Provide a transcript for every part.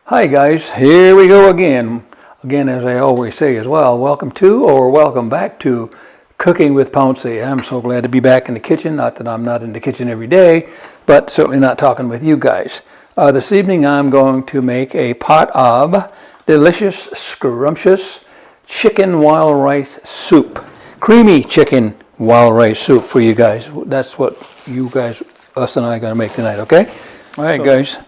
Hi guys, here we go again. Again, as I always say as well, welcome to or welcome back to Cooking with Pouncy. I'm so glad to be back in the kitchen. Not that I'm not in the kitchen every day, but certainly not talking with you guys. This evening I'm going to make a pot of delicious, scrumptious chicken wild rice soup. Creamy chicken wild rice soup for you guys. That's what you guys, us and I are going to make tonight, okay? All right, guys.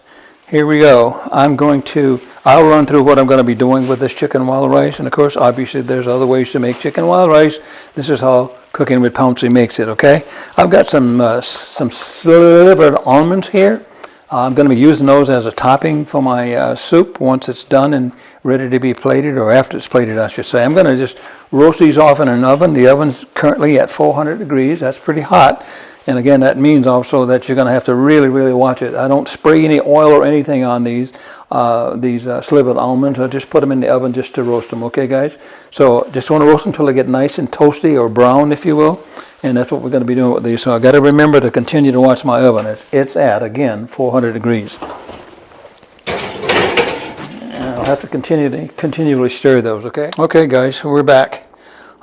Here we go. I'll run through what I'm going to be doing with this chicken wild rice. And of course, obviously, there's other ways to make chicken wild rice. This is how Cooking with Pouncy makes it, okay? I've got some slivered almonds here. I'm going to be using those as a topping for my soup once it's done and ready to be plated, or after it's plated, I should say. I'm going to just roast these off in an oven. The oven's currently at 400 degrees. That's pretty hot. And again, that means also that you're going to have to really watch it. I don't spray any oil or anything on these slivered almonds. I just put them in the oven just to roast them, okay, guys? So just want to roast them until they get nice and toasty or brown, if you will. And that's what we're going to be doing with these. So I've got to remember to continue to watch my oven. It's at, again, 400 degrees. And I'll have to continually stir those, okay? Okay, guys, we're back.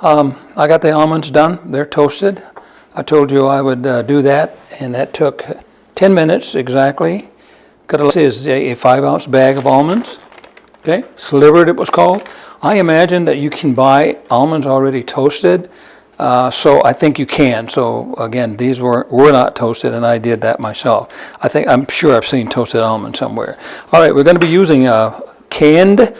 I got the almonds done. They're toasted. I told you I would do that, and that took 10 minutes exactly. This is a 5-ounce bag of almonds, okay? Slivered, it was called. I imagine that you can buy almonds already toasted, so I think you can. So again, these were not toasted, and I did that myself. I'm sure I've seen toasted almonds somewhere. All right, we're going to be using canned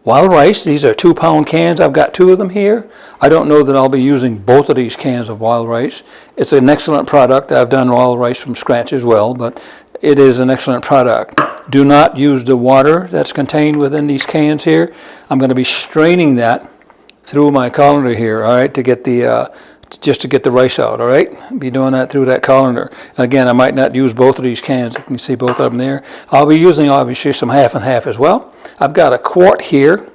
wild rice. These are 2-pound cans. I've got 2 of them here. I don't know that I'll be using both of these cans of wild rice. It's an excellent product. I've done wild rice from scratch as well, but it is an excellent product. Do not use the water that's contained within these cans here. I'm going to be straining that through my colander here, all right, to get just to get the rice out, all right? Be doing that through that colander. Again, I might not use both of these cans. You can see both of them there. I'll be using, obviously, some half and half as well. I've got a quart here.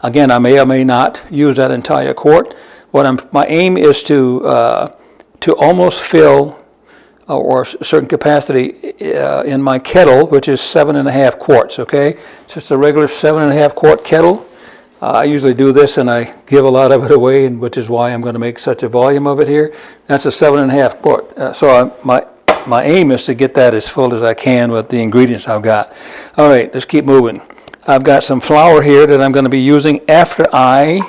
Again, I may or may not use that entire quart. My aim is to almost fill or a certain capacity in my kettle, which is 7.5 quarts, okay? It's just a regular 7.5 quart kettle. I usually do this and I give a lot of it away, and which is why I'm going to make such a volume of it here. That's a 7.5 quart. So my aim is to get that as full as I can with the ingredients I've got. All right, let's keep moving. I've got some flour here that I'm going to be using after I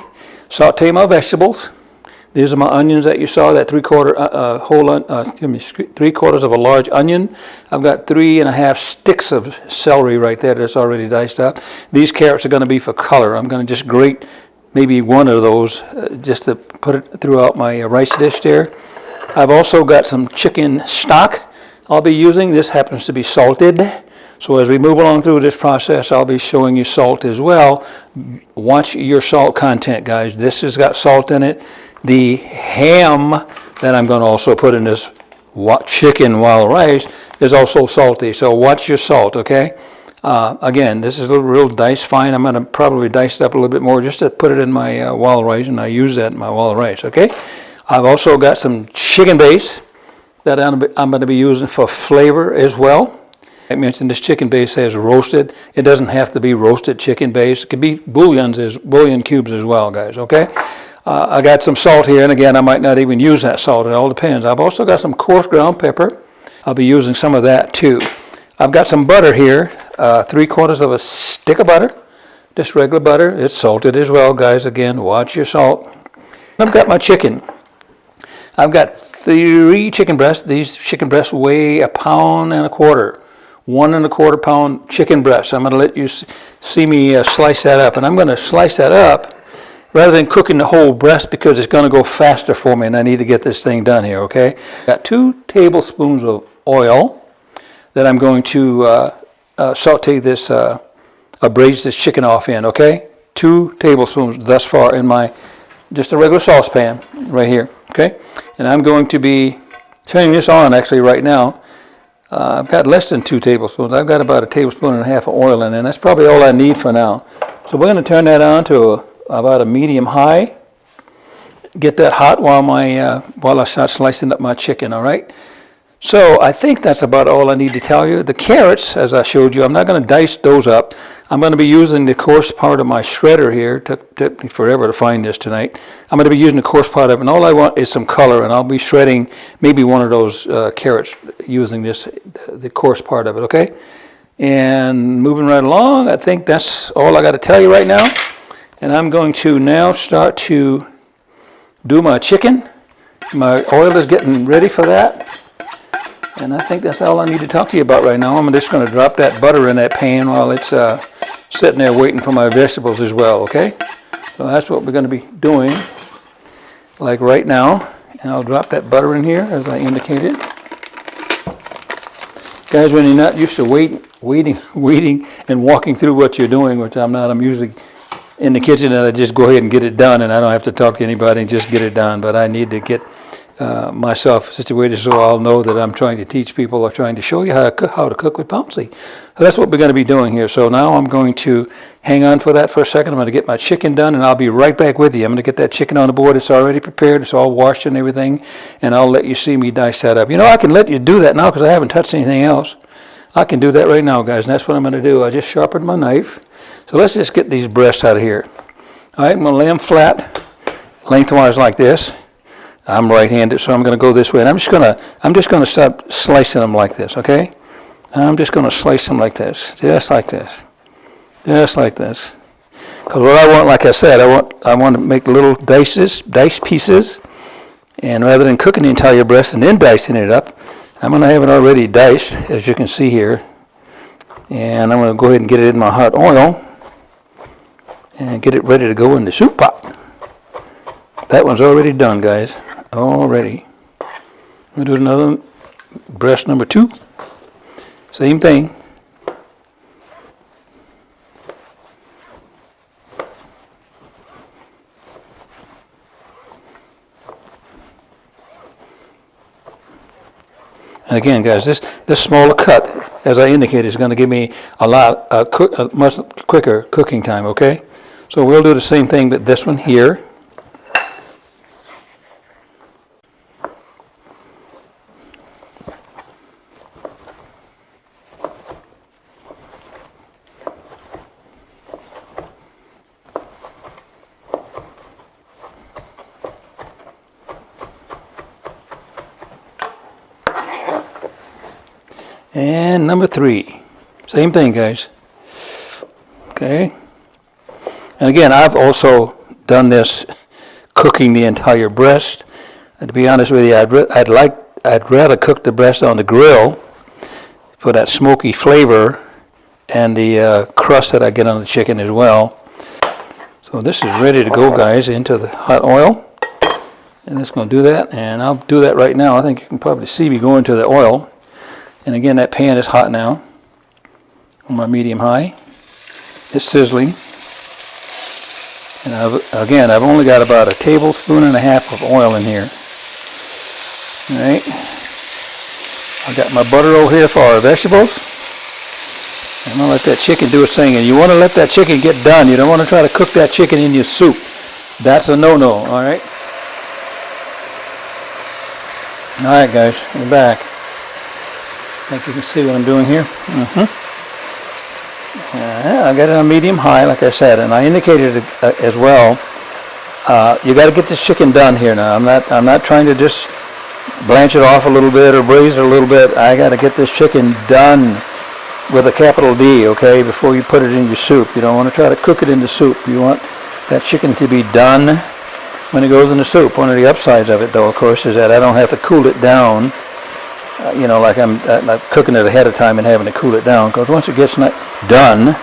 saute my vegetables. These are my onions that you saw, that 3/4 of a large onion. I've got 3.5 sticks of celery right there that's already diced up. These carrots are going to be for color. I'm going to just grate maybe one of those just to put it throughout my rice dish there. I've also got some chicken stock I'll be using. This happens to be salted. So as we move along through this process, I'll be showing you salt as well. Watch your salt content, guys. This has got salt in it. The ham that I'm going to also put in this chicken wild rice is also salty. So watch your salt, okay? Again, this is a little real diced fine. I'm going to probably dice it up a little bit more just to put it in my wild rice, and I use that in my wild rice, okay? I've also got some chicken base that I'm going to be using for flavor as well. I mentioned this chicken base has roasted. It doesn't have to be roasted chicken base. It could be bouillon cubes as well, guys, okay? I got some salt here, and again, I might not even use that salt. It all depends. I've also got some coarse ground pepper. I'll be using some of that too. I've got some butter here, 3/4 of a stick of butter, just regular butter. It's salted as well, guys. Again, watch your salt. I've got my chicken. I've got 3 chicken breasts. These chicken breasts weigh 1.25 pounds. 1.25 pound chicken breast. I'm going to let you see me slice that up. And I'm going to slice that up rather than cooking the whole breast because it's going to go faster for me and I need to get this thing done here, okay? Got 2 tablespoons of oil that I'm going to saute this, braise this chicken off in, okay? 2 tablespoons thus far in my, just a regular saucepan right here, okay? And I'm going to be turning this on actually right now. I've got less than 2 tablespoons. I've got about 1.5 tablespoons of oil in it, and that's probably all I need for now. So we're going to turn that on to about a medium high. Get that hot while I start slicing up my chicken, all right? So I think that's about all I need to tell you. The carrots, as I showed you, I'm not going to dice those up. I'm going to be using the coarse part of my shredder here. Took me forever to find this tonight. I'm going to be using the coarse part of it, and all I want is some color, and I'll be shredding maybe one of those carrots using the coarse part of it, okay? And moving right along, I think that's all I got to tell you right now. And I'm going to now start to do my chicken. My oil is getting ready for that. And I think that's all I need to talk to you about right now. I'm just going to drop that butter in that pan while it's sitting there waiting for my vegetables as well, okay? So that's what we're going to be doing, like right now. And I'll drop that butter in here, as I indicated. Guys, when you're not used to waiting and walking through what you're doing, which I'm not, I'm usually in the kitchen and I just go ahead and get it done, and I don't have to talk to anybody and just get it done. But I need to get myself situated so I'll know that I'm trying to teach people or trying to show you how to cook with Pouncy. So that's what we're going to be doing here. So now I'm going to hang on for that for a second. I'm going to get my chicken done, and I'll be right back with you. I'm going to get that chicken on the board. It's already prepared. It's all washed and everything, and I'll let you see me dice that up. You know, I can let you do that now because I haven't touched anything else. I can do that right now, guys, and that's what I'm going to do. I just sharpened my knife. So let's just get these breasts out of here. All right, I'm going to lay them flat, lengthwise like this. I'm right-handed, so I'm going to go this way, and I'm just going to start slicing them like this, okay? I'm just going to slice them like this, just like this, just like this. Because what I want, like I said, I want to make little dice pieces, and rather than cooking the entire breast and then dicing it up, I'm going to have it already diced, as you can see here, and I'm going to go ahead and get it in my hot oil and get it ready to go in the soup pot. That one's already done, guys. Already. We'll do another breast number 2. Same thing. And again, guys, this smaller cut, as I indicated, is going to give me a much quicker cooking time, okay? So we'll do the same thing with this one here. And number 3, same thing, guys. Okay. And again, I've also done this cooking the entire breast. And to be honest with you, I'd rather cook the breast on the grill for that smoky flavor and the crust that I get on the chicken as well. So this is ready to go, guys, into the hot oil. And it's going to do that, and I'll do that right now. I think you can probably see me going to the oil. And again, that pan is hot now on my medium high. It's sizzling. And I've only got about 1.5 tablespoons of oil in here. All right. I got my butter over here for our vegetables. I'm going to let that chicken do its thing. And you want to let that chicken get done. You don't want to try to cook that chicken in your soup. That's a no-no, all right? All right, guys, we're back. I think you can see what I'm doing here. I got it on medium high, like I said, and I indicated as well. You got to get this chicken done here now. I'm not trying to just blanch it off a little bit or braise it a little bit. I got to get this chicken done with a capital D, okay, before you put it in your soup. You don't want to try to cook it in the soup. You want that chicken to be done when it goes in the soup. One of the upsides of it, though, of course, is that I don't have to cool it down. You know, like I'm cooking it ahead of time and having to cool it down, because once it gets done,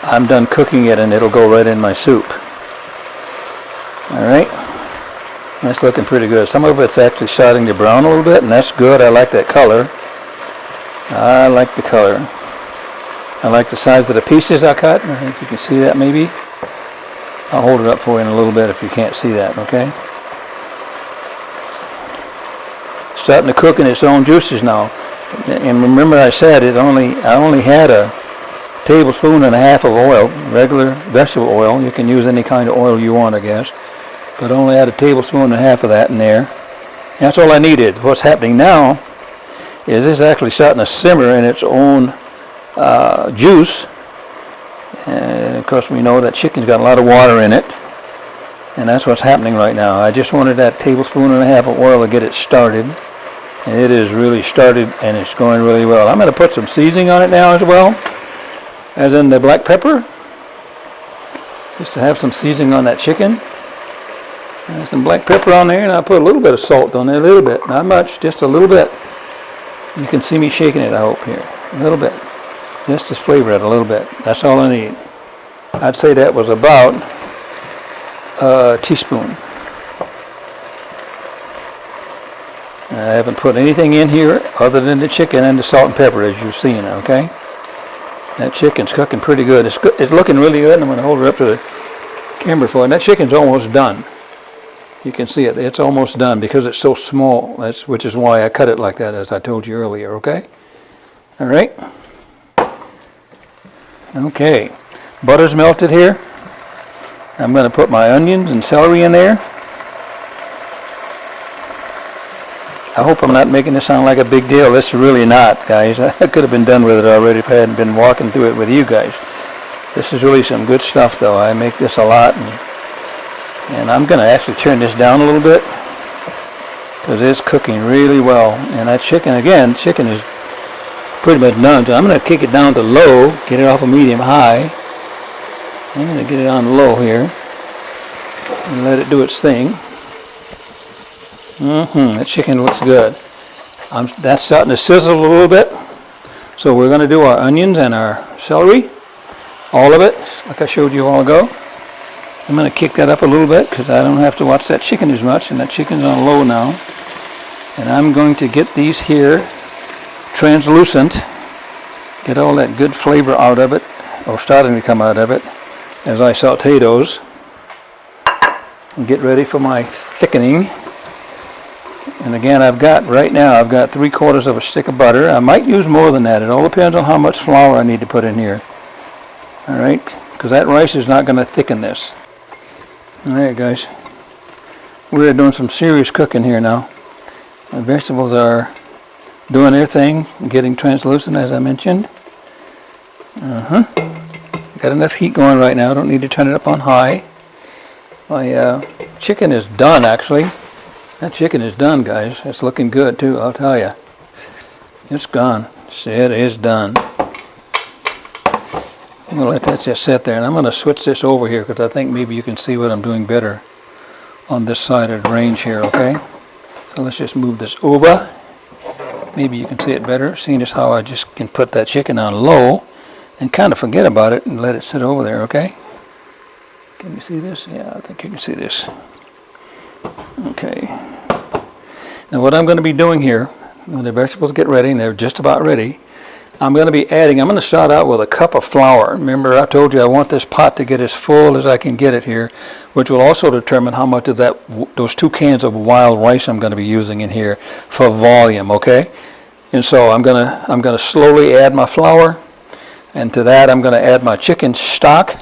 I'm done cooking it and it'll go right in my soup. All right, that's looking pretty good. Some of it's actually starting to brown a little bit, and that's good. I like that color. I like the color. I like the size of the pieces I cut. I think you can see that maybe. I'll hold it up for you in a little bit if you can't see that, okay? Starting to cook in its own juices now. And remember I said I only had 1.5 tablespoons of oil, regular vegetable oil. You can use any kind of oil you want, I guess. But only had 1.5 tablespoons of that in there. And that's all I needed. What's happening now is it's actually starting to simmer in its own juice. And of course we know that chicken's got a lot of water in it. And that's what's happening right now. I just wanted that tablespoon and a half of oil to get it started. And it is really started and it's going really well. I'm going to put some seasoning on it now as well. As in the black pepper. Just to have some seasoning on that chicken. And some black pepper on there, and I'll put a little bit of salt on there, a little bit. Not much, just a little bit. You can see me shaking it, I hope, here. A little bit. Just to flavor it a little bit. That's all I need. I'd say that was about a teaspoon. I haven't put anything in here other than the chicken and the salt and pepper, as you've seen, okay? That chicken's cooking pretty good. It's looking really good. I'm going to hold it up to the camera for it. And that chicken's almost done. You can see it. It's almost done because it's so small. Which is why I cut it like that, as I told you earlier, okay? All right. Okay. Butter's melted here. I'm going to put my onions and celery in there. I hope I'm not making this sound like a big deal. It's really not, guys. I could have been done with it already if I hadn't been walking through it with you guys. This is really some good stuff, though. I make this a lot. And I'm going to actually turn this down a little bit because it's cooking really well. And that chicken, again, chicken is pretty much done. So I'm going to kick it down to low, get it off of medium high. I'm going to get it on low here and let it do its thing. That chicken looks good. That's starting to sizzle a little bit. So we're going to do our onions and our celery. All of it, like I showed you a while ago. I'm going to kick that up a little bit because I don't have to watch that chicken as much, and that chicken's on low now. And I'm going to get these here translucent, get all that good flavor out of it, or starting to come out of it, as I saute those. And get ready for my thickening. And again, I've got 3/4 of a stick of butter. I might use more than that. It all depends on how much flour I need to put in here. All right, because that rice is not going to thicken this. All right, guys, we're doing some serious cooking here now. The vegetables are doing their thing, getting translucent, as I mentioned. Got enough heat going right now. Don't need to turn it up on high. My chicken is done, actually. That chicken is done, guys. It's looking good, too, I'll tell you. It's gone. It is done. I'm going to let that just sit there, and I'm going to switch this over here because I think maybe you can see what I'm doing better on this side of the range here, okay? So let's just move this over. Maybe you can see it better, seeing as how I just can put that chicken on low and kind of forget about it and let it sit over there, okay? Can you see this? Yeah, I think you can see this. Okay. Now what I'm going to be doing here, when the vegetables get ready, and they're just about ready, I'm going to start out with a cup of flour. Remember, I told you I want this pot to get as full as I can get it here, which will also determine how much of those 2 cans of wild rice I'm going to be using in here for volume, okay? And so I'm going to slowly add my flour, and to that I'm going to add my chicken stock.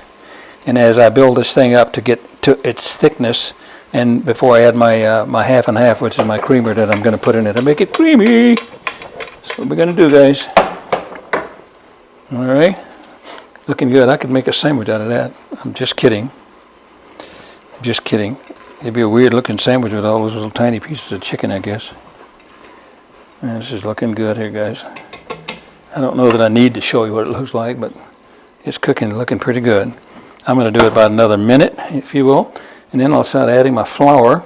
And as I build this thing up to get to its thickness, and before I add my my half and half, which is my creamer that I'm going to put in it to make it creamy. That's what we're going to do, guys. All right, looking good. I could make a sandwich out of that. I'm just kidding. Just kidding. It'd be a weird looking sandwich with all those little tiny pieces of chicken, I guess. And this is looking good here, guys. I don't know that I need to show you what it looks like, but it's cooking, looking pretty good. I'm going to do it about another minute, if you will, and then I'll start adding my flour.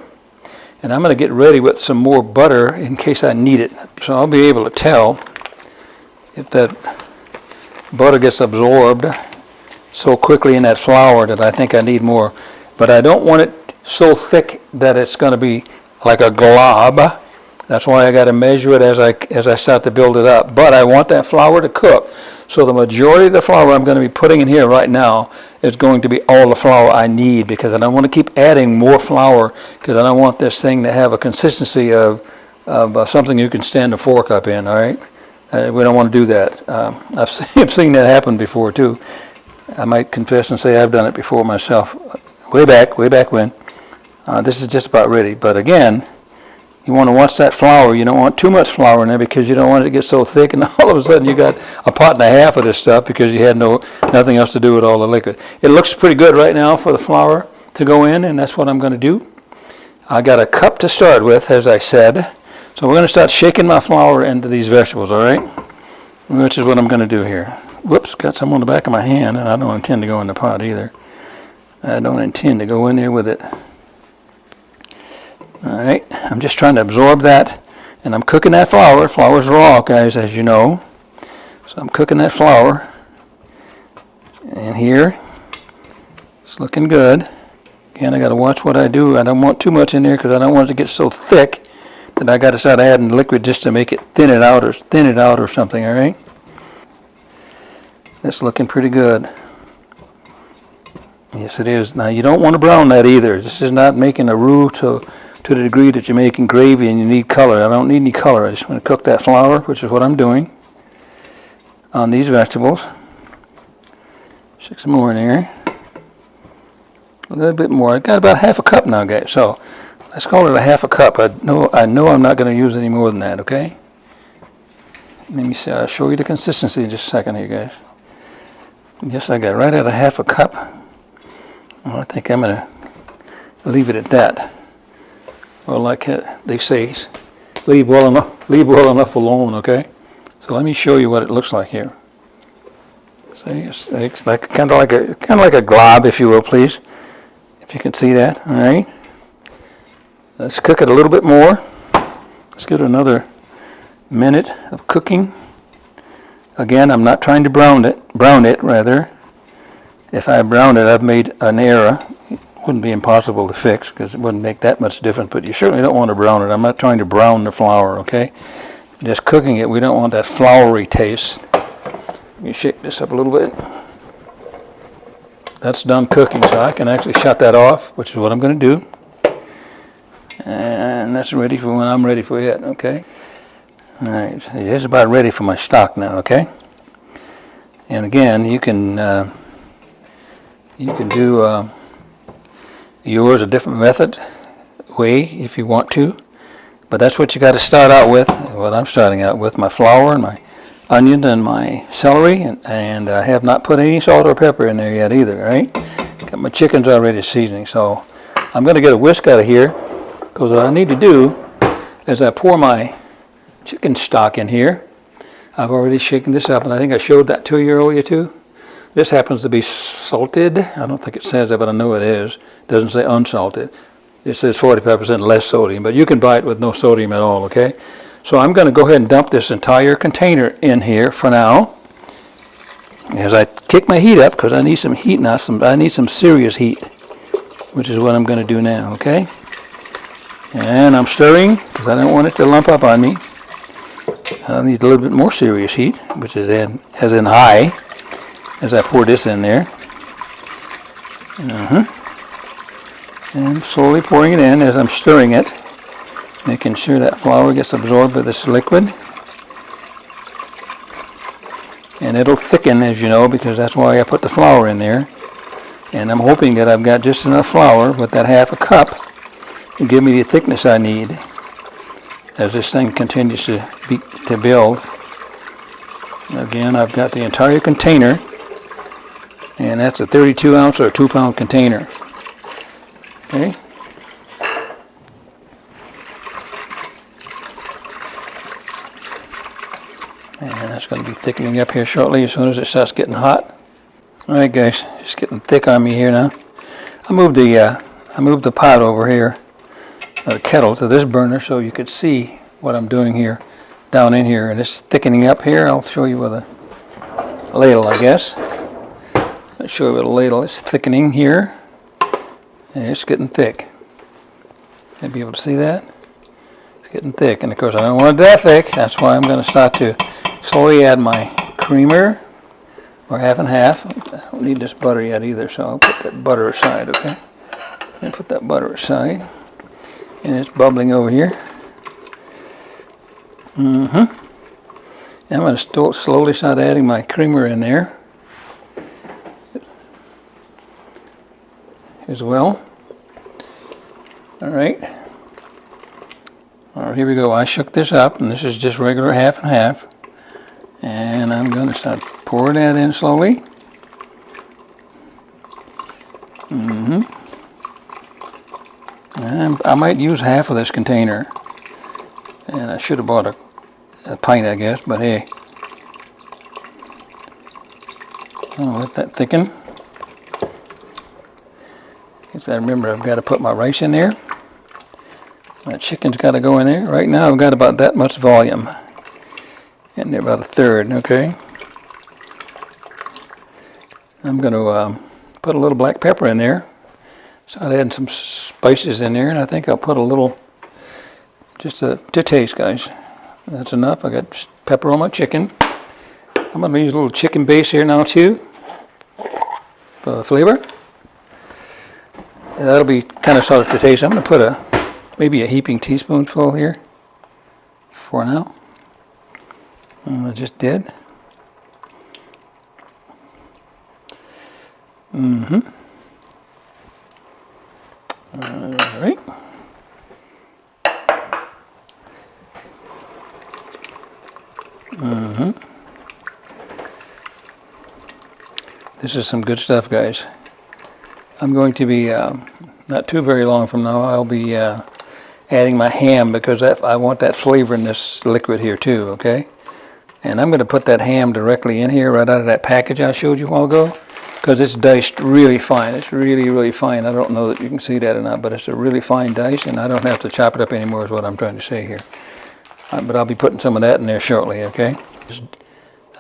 And I'm going to get ready with some more butter in case I need it. So I'll be able to tell if that butter gets absorbed so quickly in that flour that I think I need more. But I don't want it so thick that it's going to be like a glob. That's why I got to measure it as I start to build it up. But I want that flour to cook. So the majority of the flour I'm going to be putting in here right now is going to be all the flour I need, because I don't want to keep adding more flour, because I don't want this thing to have a consistency of something you can stand a fork up in, all right? We don't want to do that. I've seen that happen before too. I might confess and say I've done it before myself, way back when. This is just about ready. But again, You want to watch that flour. You don't want too much flour in there because you don't want it to get so thick, and all of a sudden you got a pot and a half of this stuff because you had nothing else to do with all the liquid. It looks pretty good right now for the flour to go in, and that's what I'm going to do. I got a cup to start with, as I said. So we're going to start shaking my flour into these vegetables, all right? Which is what I'm going to do here. Whoops, got some on the back of my hand, and I don't intend to go in the pot either. I don't intend to go in there with it. All right, I'm just trying to absorb that, and I'm cooking that flour. Flour's raw, guys, as you know. So I'm cooking that flour. And here, it's looking good. Again, I got to watch what I do. I don't want too much in there because I don't want it to get so thick that I got to start adding liquid just to make it thin it out or something. All right. That's looking pretty good. Yes, it is. Now you don't want to brown that either. This is not making a roux to the degree that you're making gravy and you need color. I don't need any color. I just want to cook that flour, which is what I'm doing on these vegetables. Stick some more in there. A little bit more. I got about half a cup now, guys. So let's call it a half a cup. I know I'm not going to use any more than that, okay? Let me see. I'll show you the consistency in just a second here, guys. Yes, I got right at a half a cup. Well, I think I'm going to leave it at that. Well, like they say, leave well enough alone, okay? So let me show you what it looks like here. See, it's like kind of like a glob, if you will, please. If you can see that, all right. Let's cook it a little bit more. Let's get another minute of cooking. Again, I'm not trying to brown it rather. If I browned it, I've made an error. It wouldn't be impossible to fix because it wouldn't make that much difference, but you certainly don't want to brown it. I'm not trying to brown the flour, okay? Just cooking it, we don't want that floury taste. Let me shake this up a little bit. That's done cooking, so I can actually shut that off, which is what I'm going to do. And that's ready for when I'm ready for it, okay? All right, it's about ready for my stock now, okay? And again, you can do yours a different way if you want to, but that's what you got to start out with. What I'm starting out with, my flour and my onions and my celery, and I have not put any salt or pepper in there yet either, right? Got my chickens already seasoning, so I'm going to get a whisk out of here because what I need to do is I pour my chicken stock in here. I've already shaken this up, and I think I showed that to you earlier too. This happens to be salted. I don't think it says that, but I know it is. It doesn't say unsalted. It says 45% less sodium, but you can buy it with no sodium at all, okay? So I'm going to go ahead and dump this entire container in here for now. As I kick my heat up, because I need some heat now. I need some serious heat, which is what I'm going to do now, okay? And I'm stirring, because I don't want it to lump up on me. I need a little bit more serious heat, which is as in high, as I pour this in there. And slowly pouring it in as I'm stirring it, making sure that flour gets absorbed by this liquid. And it'll thicken, as you know, because that's why I put the flour in there. And I'm hoping that I've got just enough flour with that half a cup to give me the thickness I need as this thing continues to build. Again, I've got the entire container, and that's a 32 ounce or a 2-pound container. Okay. And that's going to be thickening up here shortly as soon as it starts getting hot. All right, guys, it's getting thick on me here now. I moved the pot over here, the kettle, to this burner so you could see what I'm doing here, down in here, and it's thickening up here. I'll show you with a ladle, I guess. I'll show you with a ladle. It's thickening here, and it's getting thick. You'll be able to see that? It's getting thick, and of course I don't want it that thick. That's why I'm going to start to slowly add my creamer, or half and half. I don't need this butter yet either, so I'll put that butter aside, okay? And put that butter aside. And it's bubbling over here. And I'm going to slowly start adding my creamer in there as well. All right. All right, here we go. I shook this up, and this is just regular half and half. And I'm going to start pouring that in slowly. And I might use half of this container. And I should have bought a pint, I guess, but hey. I'll let that thicken. Guess I remember I've got to put my rice in there. My chicken's got to go in there. Right now I've got about that much volume. In there, about a third, okay? I'm going to put a little black pepper in there. Start adding some spices in there, and I think I'll put a little, just to taste, guys. That's enough. I got pepper on my chicken. I'm going to use a little chicken base here now too, for the flavor. And that'll be kind of sort of to taste. I'm going to put maybe a heaping teaspoonful here for now. I just did. All right. This is some good stuff, guys. I'm going to be, not too very long from now, I'll be adding my ham because I want that flavor in this liquid here too, okay? And I'm going to put that ham directly in here right out of that package I showed you a while ago because it's diced really fine. It's really, really fine. I don't know that you can see that or not, but it's a really fine dice, and I don't have to chop it up anymore is what I'm trying to say here. But I'll be putting some of that in there shortly, okay?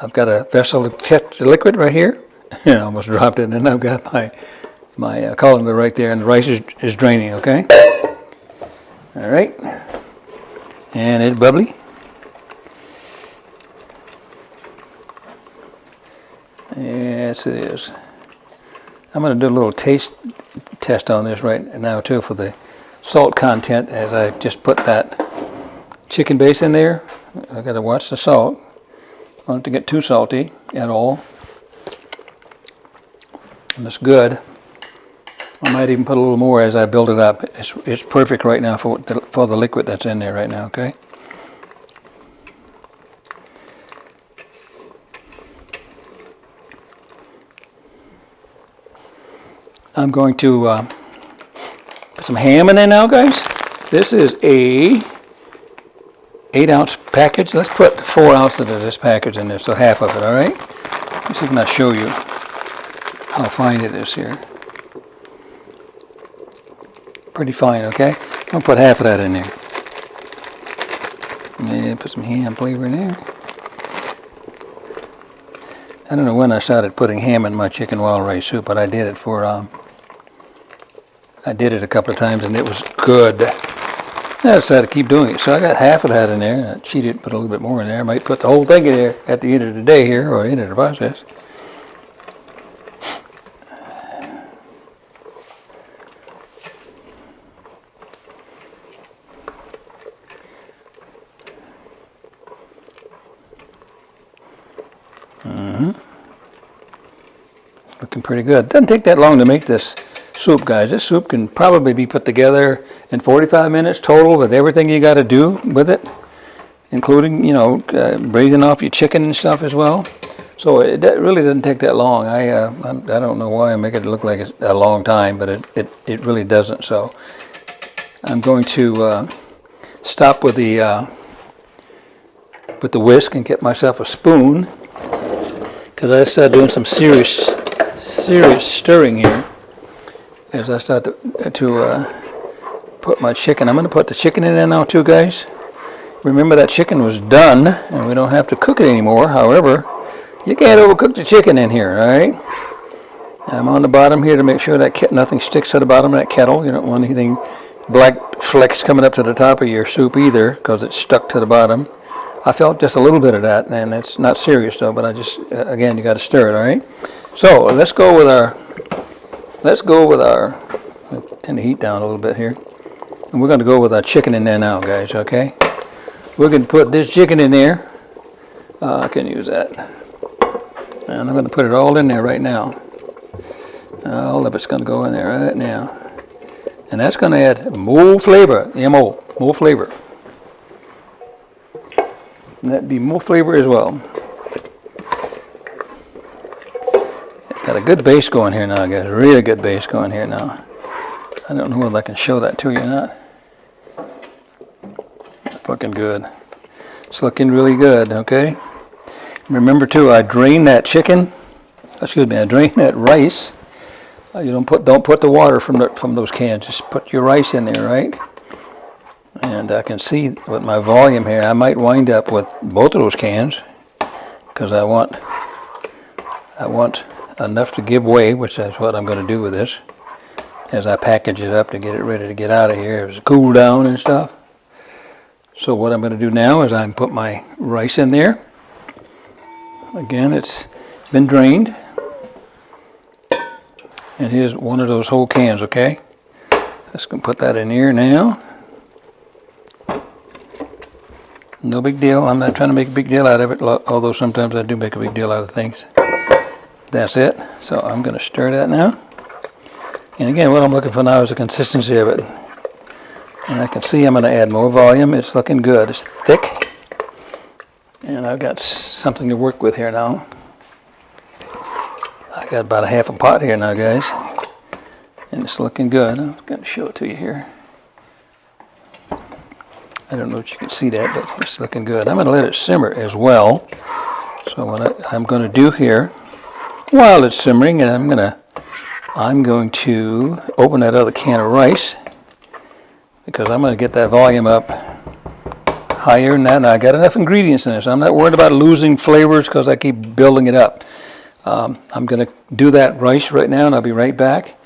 I've got a vessel to catch the liquid right here. I almost dropped it, and I've got my colander right there, and the rice is draining, okay? All right. And it's bubbly. Yes, it is. I'm going to do a little taste test on this right now too for the salt content as I just put that chicken base in there. I've got to watch the salt. I don't want it to get too salty at all. And it's good. I might even put a little more as I build it up. It's perfect right now for the liquid that's in there right now, okay? I'm going to put some ham in there now, guys. This is a 8-ounce package. Let's put 4 ounces of this package in there, so half of it, all right? Let's see if I can show you how fine it is here. Pretty fine, okay? I'm going to put half of that in there. And put some ham flavor in there. I don't know when I started putting ham in my chicken wild rice soup, but I did it I did it a couple of times and it was good. I decided to keep doing it. So I got half of that in there. I cheated, put a little bit more in there. I might put the whole thing in there at the end of the day here, or end of the process. It's looking pretty good. Doesn't take that long to make this soup, guys. This soup can probably be put together in 45 minutes total with everything you got to do with it, including, you know, braising off your chicken and stuff as well. So it really doesn't take that long. I don't know why I make it look like it's a long time, but it really doesn't. So I'm going to stop with the whisk and get myself a spoon because I started doing some serious stirring here. As I start to put my chicken, I'm going to put the chicken in there now too, guys. Remember that chicken was done, and we don't have to cook it anymore. However, you can't overcook the chicken in here, all right? I'm on the bottom here to make sure that nothing sticks to the bottom of that kettle. You don't want anything black flecks coming up to the top of your soup either, because it's stuck to the bottom. I felt just a little bit of that, and it's not serious though. But I just, again, you got to stir it, all right? So let's go with our. I'll turn the heat down a little bit here. And we're going to go with our chicken in there now, guys, okay? We're going to put this chicken in there. I can use that. And I'm going to put it all in there right now. All of it's going to go in there right now. And that's going to add more flavor, more flavor. That'd be more flavor as well. Got a good base going here now, guys. Really good base going here now. I don't know whether I can show that to you or not. It's looking good. It's looking really good, okay? Remember too, I drain that I drain that rice. You don't put the water from those cans. Just put your rice in there, right? And I can see with my volume here, I might wind up with both of those cans because I want enough to give way, which is what I'm going to do with this as I package it up to get it ready to get out of here. It's cool down and stuff. So what I'm going to do now is I'm put my rice in there. Again, it's been drained. And here's one of those whole cans, okay? Just going to put that in here now. No big deal. I'm not trying to make a big deal out of it, although sometimes I do make a big deal out of things. That's it. So I'm going to stir that now. And again, what I'm looking for now is the consistency of it. And I can see I'm going to add more volume. It's looking good. It's thick. And I've got something to work with here now. I got about a half a pot here now, guys. And it's looking good. I'm going to show it to you here. I don't know if you can see that, but it's looking good. I'm going to let it simmer as well. So what I'm going to do here, while it's simmering, and I'm going to open that other can of rice because I'm going to get that volume up higher than that. And I got enough ingredients in this. I'm not worried about losing flavors because I keep building it up. I'm going to do that rice right now, and I'll be right back.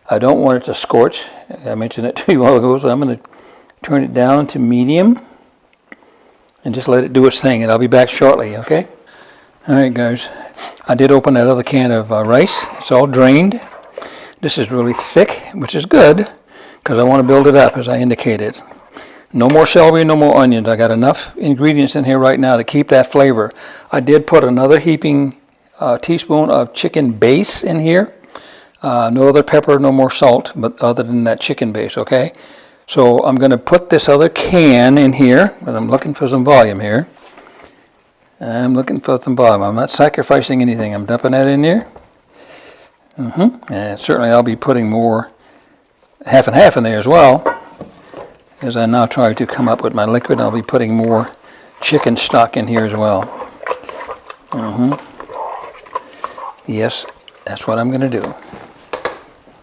I don't want it to scorch. I mentioned it to you a while ago, so I'm going to turn it down to medium and just let it do its thing, and I'll be back shortly, okay? All right, guys. I did open that other can of rice. It's all drained. This is really thick, which is good because I want to build it up as I indicated. No more celery, no more onions. I got enough ingredients in here right now to keep that flavor. I did put another heaping teaspoon of chicken base in here. No other pepper, no more salt, but other than that chicken base, okay? So I'm going to put this other can in here, but I'm looking for some volume here. I'm looking for some volume. I'm not sacrificing anything. I'm dumping that in there. And certainly I'll be putting more, half and half in there as well. As I now try to come up with my liquid, I'll be putting more chicken stock in here as well. Yes, that's what I'm going to do.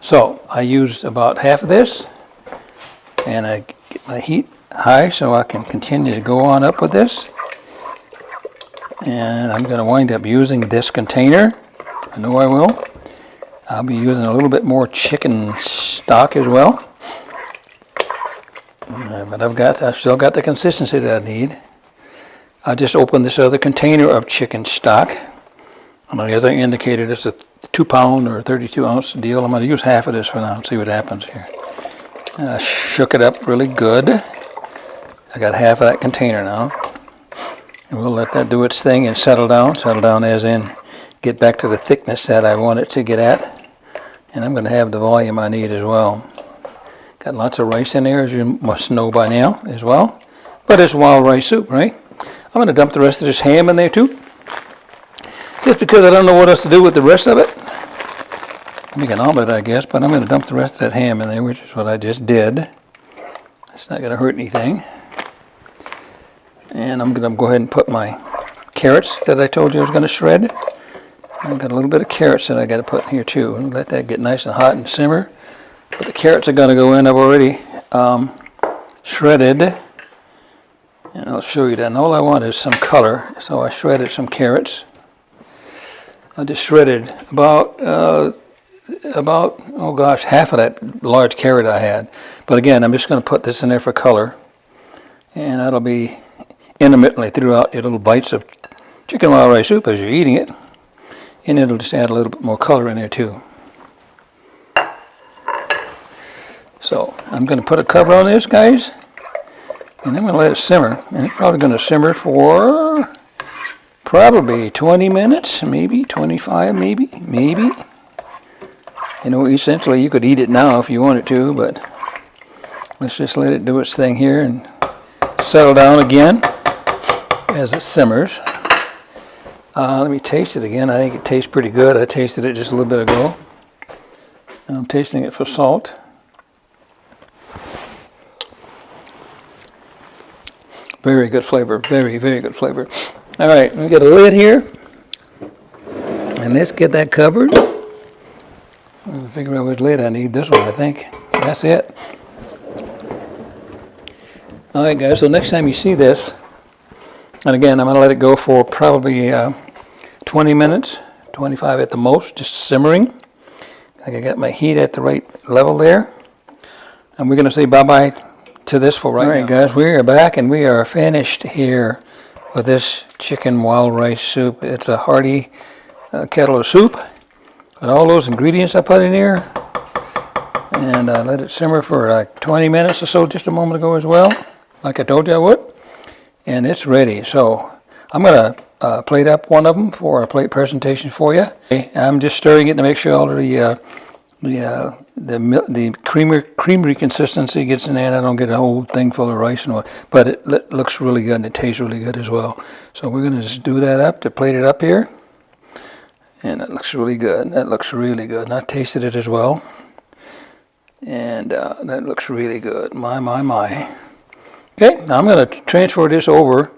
So I used about half of this, and I get my heat high so I can continue to go on up with this. And I'm going to wind up using this container. I know I will. I'll be using a little bit more chicken stock as well. But I've still got the consistency that I need. I just opened this other container of chicken stock. And as I indicated, it's a 2-pound or 32-ounce deal. I'm going to use half of this for now and see what happens here. I shook it up really good. I got half of that container now. And we'll let that do its thing and settle down. Settle down as in get back to the thickness that I want it to get at. And I'm going to have the volume I need as well. Got lots of rice in there, as you must know by now as well. But it's wild rice soup, right? I'm going to dump the rest of this ham in there too. Just because I don't know what else to do with the rest of it. Make an omelet, I guess, but I'm going to dump the rest of that ham in there, which is what I just did. It's not going to hurt anything. And I'm going to go ahead and put my carrots that I told you I was going to shred. I've got a little bit of carrots that I got to put in here too. Let that get nice and hot and simmer. But the carrots are going to go in. I've already shredded. And I'll show you that. And all I want is some color. So I shredded some carrots. I just shredded about oh gosh, half of that large carrot I had. But again, I'm just going to put this in there for color. And that'll be intermittently throughout your little bites of chicken wild rice soup as you're eating it. And it'll just add a little bit more color in there too. So I'm going to put a cover on this, guys. And I'm going to let it simmer. And it's probably going to simmer for probably 20 minutes, maybe 25, maybe. You know, essentially you could eat it now if you wanted to, but let's just let it do its thing here and settle down again. as it simmers. Let me taste it again. I think it tastes pretty good. I tasted it just a little bit ago. And I'm tasting it for salt. Very good flavor. Very, very good flavor. All right, we get a lid here. And let's get that covered. I'll figure out which lid I need. This one, I think. That's it. All right, guys, so next time you see this, and again, I'm going to let it go for probably 20 minutes, 25 at the most, just simmering. I got my heat at the right level there. And we're going to say bye-bye to this for right now. All right, guys, we are back, and we are finished here with this chicken wild rice soup. It's a hearty kettle of soup with all those ingredients I put in here. And I let it simmer for like 20 minutes or so just a moment ago as well, like I told you I would. And it's ready. So I'm going to plate up one of them for a plate presentation for you. I'm just stirring it to make sure all of the creamery consistency gets in there, and I don't get a whole thing full of rice and all. But it looks really good, and it tastes really good as well. So we're going to just do that up to plate it up here. And it looks really good. That looks really good. And I tasted it as well. And that looks really good. My. Okay, now I'm going to transfer this over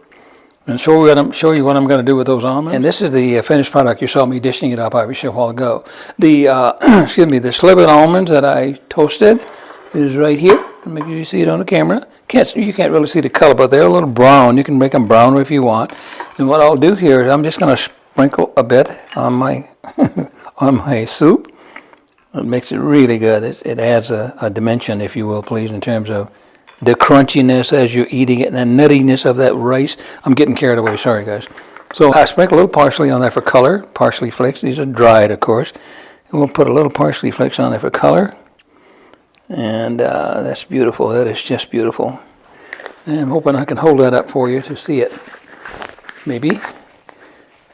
and show you what I'm going to do with those almonds. And this is the finished product. You saw me dishing it up obviously a while ago. The the slivered almonds that I toasted is right here. Make sure you see it on the camera. You can't really see the color, but they're a little brown. You can make them browner if you want. And what I'll do here is I'm just going to sprinkle a bit on my on my soup. It makes it really good. It adds a dimension, if you will, please, in terms of the crunchiness as you're eating it, and the nuttiness of that rice. I'm getting carried away, sorry guys. So I sprinkle a little parsley on there for color, parsley flakes. These are dried, of course. And we'll put a little parsley flakes on there for color. And that's beautiful. That is just beautiful. And I'm hoping I can hold that up for you to see it, maybe.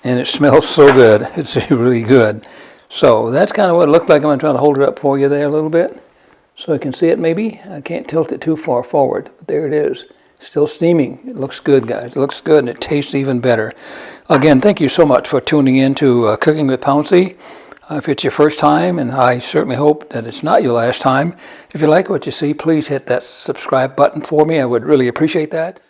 And it smells so good. It's really good. So that's kind of what it looked like. I'm going to try to hold it up for you there a little bit, so I can see it maybe. I can't tilt it too far forward, but there it is. Still steaming. It looks good, guys. It looks good, and it tastes even better. Again, thank you so much for tuning in to Cooking with Pouncy. If it's your first time, and I certainly hope that it's not your last time, if you like what you see, please hit that subscribe button for me. I would really appreciate that.